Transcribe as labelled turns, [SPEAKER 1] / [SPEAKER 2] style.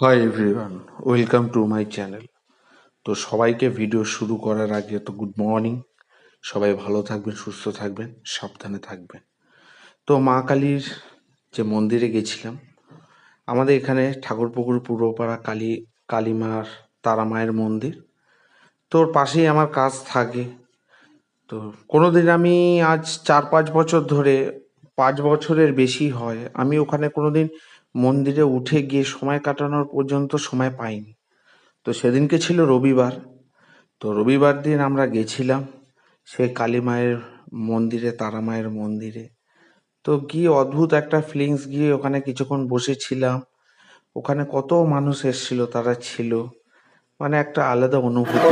[SPEAKER 1] Hi everyone, welcome to my channel. তো সবাইকে video শুরু করার আগে তো গুড মর্নিং। সবাই ভালো থাকবেন, সুস্থ থাকবেন, সাবধানে থাকবেন। তো মা কালীর যে মন্দিরে গেছিলাম, আমাদের এখানে ঠাকুরপুকুর পূর্বপাড়া কালীমার তারা মায়ের মন্দির। তোর পাশেই আমার কাজ থাকে। তো কোনোদিন আমি আজ 4-5 বছর ধরে, 5 বছরের বেশি হয়, আমি ওখানে কোনোদিন মন্দিরে উঠে গিয়ে সময় কাটানোর পর্যন্ত সময় পাইনি। তো সেদিনকে ছিল রবিবার। তো রবিবার দিন আমরা গেছিলাম সে কালী মায়ের মন্দিরে, তারা মায়ের মন্দিরে। তো গিয়ে অদ্ভুত একটা ফিলিংস, গিয়ে ওখানে কিছুক্ষণ বসেছিলাম। ওখানে কত মানুষ এসেছিল, তারা ছিল, মানে একটা আলাদা অনুভূতি।